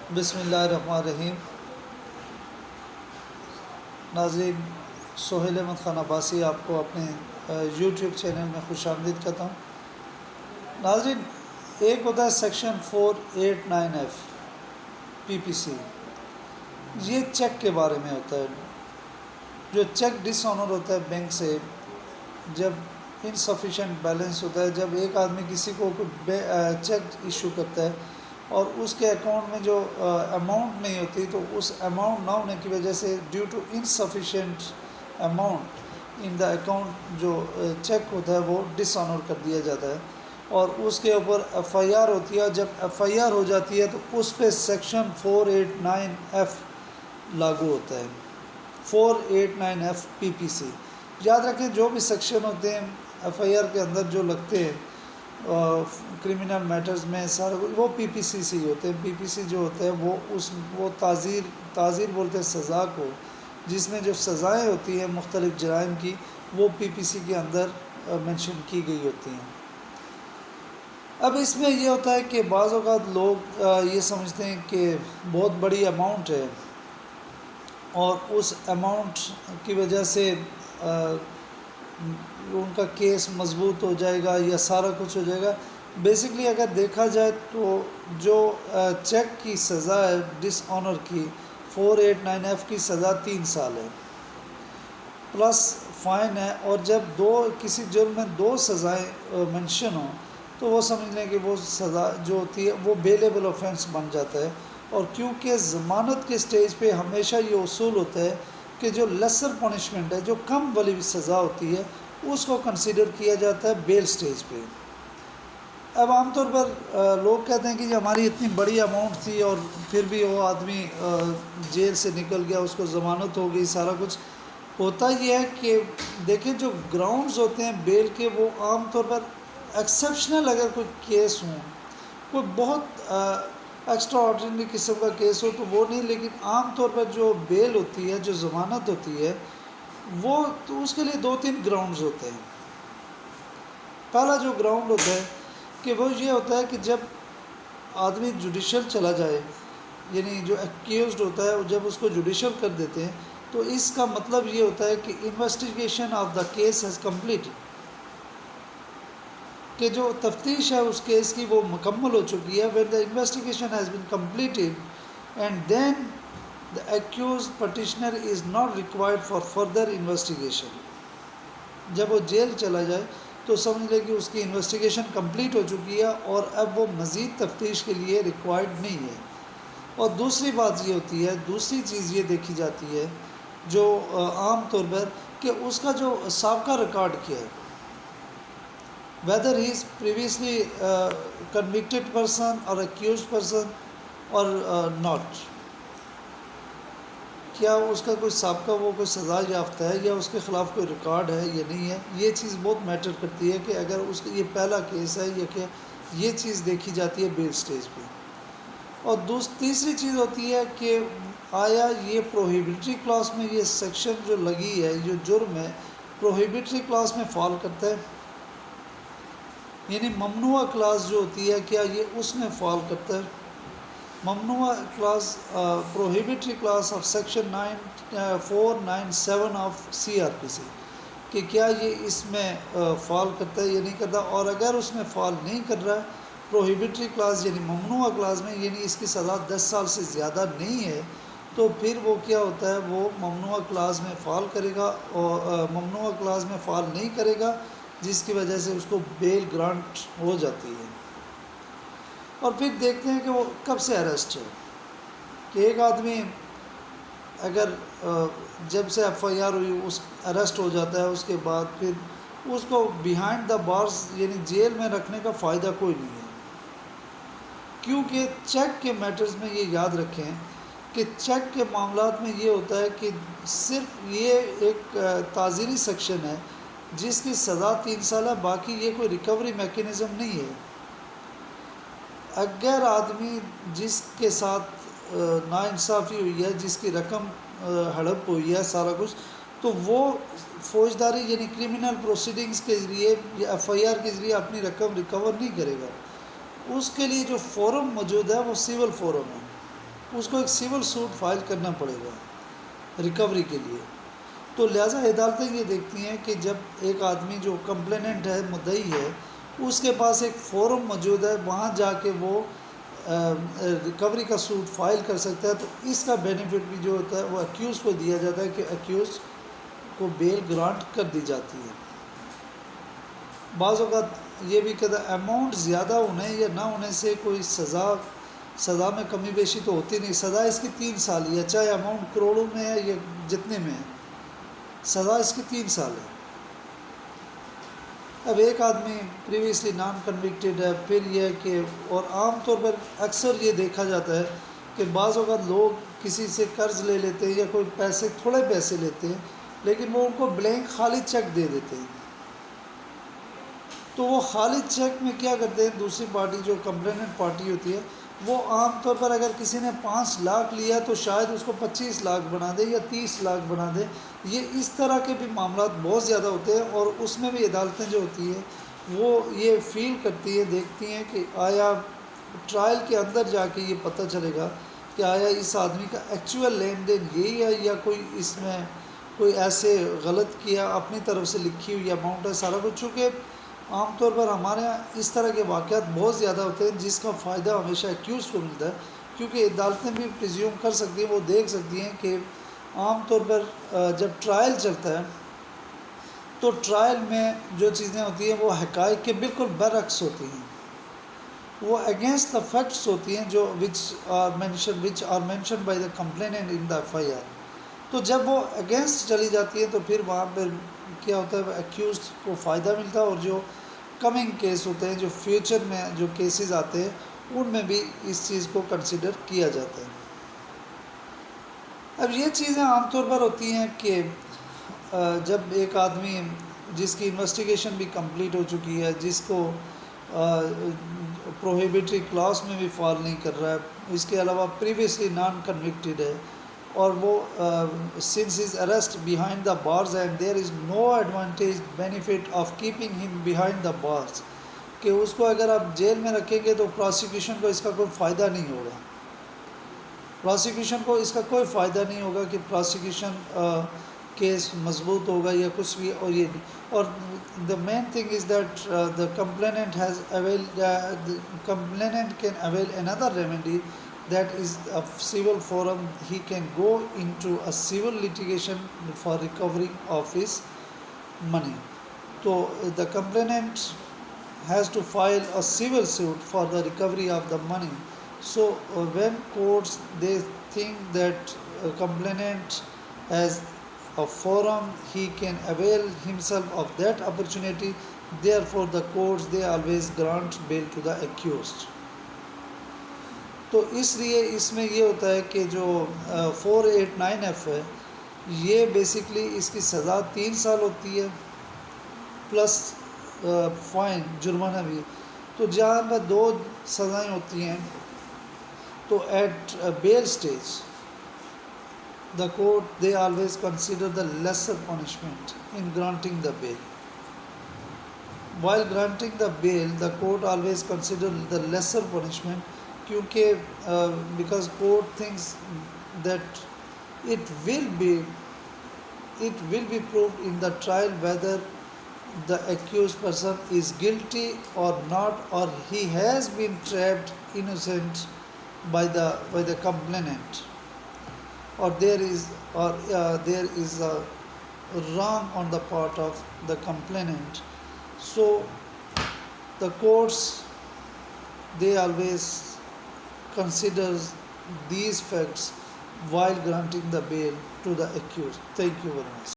بسم اللہ الرحمن الرحیم۔ ناظرین، سہیل احمد خان عباسی آپ کو اپنے یوٹیوب چینل میں خوش آمدید کہتا ہوں۔ ناظرین، ایک ہوتا ہے سیکشن 489F PPC، یہ چیک کے بارے میں ہوتا ہے۔ جو چیک ڈس آنر ہوتا ہے بینک سے، جب انسفیشینٹ بیلنس ہوتا ہے، جب ایک آدمی کسی کو چیک ایشو کرتا ہے اور اس کے اکاؤنٹ میں جو اماؤنٹ نہیں ہوتی، تو اس اماؤنٹ نہ ہونے کی وجہ سے due to insufficient amount in the account, جو چیک ہوتا ہے وہ ڈس آنر کر دیا جاتا ہے اور اس کے اوپر ایف آئی آر ہوتی ہے۔ جب ایف آئی آر ہو جاتی ہے تو اس پہ سیکشن 489F لاگو ہوتا ہے، 489F PPC۔ یاد رکھیں، جو بھی سیکشن ہوتے ہیں ایف آئی آر کے اندر جو لگتے ہیں کرمنل میٹرز میں، سارا وہ پی پی سی سے ہی ہوتے ہیں۔ پی پی سی جو ہوتا ہے وہ تعزیر بولتے ہیں سزا کو، جس میں جو سزائیں ہوتی ہیں مختلف جرائم کی، وہ پی پی سی کے اندر مینشن کی گئی ہوتی ہیں۔ اب اس میں یہ ہوتا ہے کہ بعض اوقات لوگ یہ سمجھتے ہیں کہ بہت بڑی اماؤنٹ ہے اور اس اماؤنٹ کی وجہ سے ان کا کیس مضبوط ہو جائے گا یا سارا کچھ ہو جائے گا۔ بیسکلی اگر دیکھا جائے تو جو چیک کی سزا ہے ڈس آنر کی، 489F کی سزا 3 سال ہے پلس فائن ہے، اور جب کسی جرم میں 2 سزائیں منشن ہوں تو وہ سمجھ لیں کہ وہ سزا جو ہوتی ہے وہ بیلیبل آفینس بن جاتا ہے۔ اور کیونکہ ضمانت کے سٹیج پہ ہمیشہ یہ اصول ہوتا ہے کہ جو لیسر پنشمنٹ ہے، جو کم والی سزا ہوتی ہے، اس کو کنسیڈر کیا جاتا ہے بیل سٹیج پہ۔ اب عام طور پر لوگ کہتے ہیں کہ جی ہماری اتنی بڑی اماؤنٹ تھی اور پھر بھی وہ آدمی جیل سے نکل گیا، اس کو ضمانت ہو گئی، سارا کچھ۔ ہوتا یہ ہے کہ دیکھیں، جو گراؤنڈز ہوتے ہیں بیل کے، وہ عام طور پر ایکسیپشنل اگر کوئی کیس ہوں، کوئی بہت ایکسٹرا آرڈینری قسم کا کیس ہو تو وہ نہیں، لیکن عام طور پر جو بیل ہوتی ہے، جو ضمانت ہوتی ہے، وہ تو اس کے لیے 2-3 گراؤنڈز ہوتے ہیں۔ پہلا جو گراؤنڈ ہوتا ہے کہ وہ یہ ہوتا ہے کہ جب آدمی جوڈیشل چلا جائے، یعنی جو ایکیوزڈ ہوتا ہے جب اس کو جوڈیشل کر دیتے ہیں، تو اس کا مطلب یہ ہوتا ہے کہ investigation of the case has completed, کہ جو تفتیش ہے اس کیس کی وہ مکمل ہو چکی ہے۔ when the investigation has been completed and then the accused petitioner is not required for further investigation، جب وہ جیل چلا جائے تو سمجھ لے کہ اس کی انویسٹیگیشن کمپلیٹ ہو چکی ہے اور اب وہ مزید تفتیش کے لیے ریکوائرڈ نہیں ہے۔ اور دوسری بات یہ ہوتی ہے، دوسری چیز یہ دیکھی جاتی ہے جو عام طور پر، کہ اس کا جو سابقہ ریکارڈ کیا ہے، whether he is previously convicted person or accused person or not، کیا اس کا کوئی سابقہ، وہ کوئی سزا یافتہ ہے یا اس کے خلاف کوئی ریکارڈ ہے یا نہیں ہے۔ یہ چیز بہت میٹر کرتی ہے کہ اگر اس کا یہ پہلا کیس ہے یا کیا، یہ چیز دیکھی جاتی ہے بیل سٹیج پہ۔ اور تیسری چیز ہوتی ہے کہ آیا یہ پروہیبیٹری کلاس میں، یہ سیکشن جو لگی ہے، جو جرم ہے، پروہیبیٹری کلاس میں فال کرتا ہے، یعنی ممنوع کلاس جو ہوتی ہے، کیا یہ اس میں فال کرتا ہے۔ ممنوع class, prohibitory class of section 497 of CRPC، کہ کیا یہ اس میں فال کرتا ہے یا نہیں کرتا۔ اور اگر اس میں فال نہیں کر رہا ہے پروہیبیٹری کلاس یعنی ممنوع کلاس میں، یعنی اس کی سزا 10 سال سے زیادہ نہیں ہے، تو پھر وہ کیا ہوتا ہے، وہ ممنوع کلاس میں فال کرے گا، اور ممنوع کلاس میں فال نہیں کرے گا، جس کی وجہ سے اس کو بیل گرانٹ ہو جاتی ہے۔ اور پھر دیکھتے ہیں کہ وہ کب سے اریسٹ ہے، کہ ایک آدمی اگر جب سے ایف آئی آر ہوئی اس اریسٹ ہو جاتا ہے، اس کے بعد پھر اس کو بیہائنڈ دا بارز یعنی جیل میں رکھنے کا فائدہ کوئی نہیں ہے، کیونکہ چیک کے میٹرز میں یہ یاد رکھیں کہ چیک کے معاملات میں یہ ہوتا ہے کہ صرف یہ ایک تعزیری سیکشن ہے جس کی سزا 3 سال ہے، باقی یہ کوئی ریکوری میکینزم نہیں ہے۔ اگر آدمی جس کے ساتھ ناانصافی ہوئی ہے، جس کی رقم ہڑپ ہوئی ہے، سارا کچھ، تو وہ فوجداری یعنی کرمنل پروسیڈنگز کے ذریعے یا ایف آئی آر کے ذریعے اپنی رقم ریکور نہیں کرے گا۔ اس کے لیے جو فورم موجود ہے وہ سول فورم ہے، اس کو ایک سول سوٹ فائل کرنا پڑے گا ریکوری کے لیے. تو لہٰذا عدالتیں یہ دیکھتی ہیں کہ جب ایک آدمی جو کمپلیننٹ ہے، مدعی ہے، اس کے پاس ایک فورم موجود ہے، وہاں جا کے وہ ریکوری کا سوٹ فائل کر سکتا ہے، تو اس کا بینیفٹ بھی جو ہوتا ہے وہ ایکیوز کو دیا جاتا ہے کہ ایکیوز کو بیل گرانٹ کر دی جاتی ہے. بعض اوقات یہ بھی کہتا ہے اماؤنٹ زیادہ ہونے یا نہ ہونے سے کوئی سزا میں کمی بیشی تو ہوتی نہیں. سزا اس کی 3 سال ہی ہے، چاہے اماؤنٹ کروڑوں میں ہے یا جتنے میں ہے، سزا اس کی 3 سال ہے. اب ایک آدمی پریویسلی نان کنوکٹڈ ہے، پھر یہ ہے کہ اور عام طور پر اکثر یہ دیکھا جاتا ہے کہ بعض اوقات لوگ کسی سے قرض لے لیتے ہیں یا کوئی تھوڑے پیسے لیتے ہیں، لیکن وہ ان کو بلینک خالی چیک دے دیتے ہیں. تو وہ خالی چیک میں کیا کرتے ہیں، دوسری پارٹی جو کمپلیننٹ پارٹی ہوتی ہے وہ عام طور پر اگر کسی نے 5 لاکھ لیا تو شاید اس کو 25 لاکھ بنا دے یا 30 لاکھ بنا دے. یہ اس طرح کے بھی معاملات بہت زیادہ ہوتے ہیں، اور اس میں بھی عدالتیں جو ہوتی ہیں وہ یہ فیل کرتی ہیں، دیکھتی ہیں کہ آیا ٹرائل کے اندر جا کے یہ پتہ چلے گا کہ آیا اس آدمی کا ایکچوئل لین دین یہی ہے یا کوئی اس میں کوئی ایسے غلط کیا اپنی طرف سے لکھی ہوئی اماؤنٹ ہے سارا کچھ. چونکہ عام طور پر ہمارے یہاں اس طرح کے واقعات بہت زیادہ ہوتے ہیں جس کا فائدہ ہمیشہ ایکیوز کو ملتا ہے، کیونکہ عدالتیں بھی پریزیوم کر سکتی ہیں، وہ دیکھ سکتی ہیں کہ عام طور پر جب ٹرائل چلتا ہے تو ٹرائل میں جو چیزیں ہوتی ہیں وہ حقائق کے بالکل برعکس ہوتی ہیں، وہ اگینسٹ دا فیکٹس ہوتی ہیں جو which are mentioned by the complainant in the F I R. تو جب وہ اگینسٹ چلی جاتی ہے تو پھر وہاں پہ کیا ہوتا ہے، ایکیوز کو فائدہ ملتا ہے، اور جو کمنگ کیس ہوتے ہیں، جو فیوچر میں جو کیسز آتے ہیں ان میں بھی اس چیز کو کنسیڈر کیا جاتا ہے. اب یہ چیزیں عام طور پر ہوتی ہیں کہ جب ایک آدمی جس کی انویسٹیگیشن بھی کمپلیٹ ہو چکی ہے، جس کو پروہیبیٹری کلاس میں بھی فال نہیں کر رہا ہے، اس کے علاوہ پریویسلی نان کنوکٹڈ ہے، اور وہ since is arrest behind the bars and there is no advantage benefit of keeping him behind the bars, کہ اس کو اگر آپ جیل میں رکھیں گے تو پراسیکیوشن کو اس کا کوئی فائدہ نہیں ہوگا، پراسیکیوشن کو اس کا کوئی فائدہ نہیں ہوگا کہ پراسیکیوشن کیس مضبوط ہوگا یا کچھ بھی. اور یہ اور the main thing is that the complainant can avail another remedy, that is a civil forum. He can go into a civil litigation for recovery of his money. So the complainant has to file a civil suit for the recovery of the money. So when courts they think that a complainant has a forum, he can avail himself of that opportunity. Therefore the courts they always grant bail to the accused. تو اس لیے اس میں یہ ہوتا ہے کہ جو 489F ہے یہ بیسکلی اس کی سزا 3 سال ہوتی ہے پلس فائن، جرمانہ بھی. تو جہاں پر 2 سزائیں ہوتی ہیں تو at bail stage the court they always consider the lesser punishment in granting the bail. While granting the bail, the court always consider the lesser punishment, کیونکہ because court thinks that it will be proved in the trial whether the accused person is guilty or not, or he has been trapped innocent by the complainant, or there is a wrong on the part of the complainant. So the courts they always consider these facts while granting the bail to the accused. Thank you very much.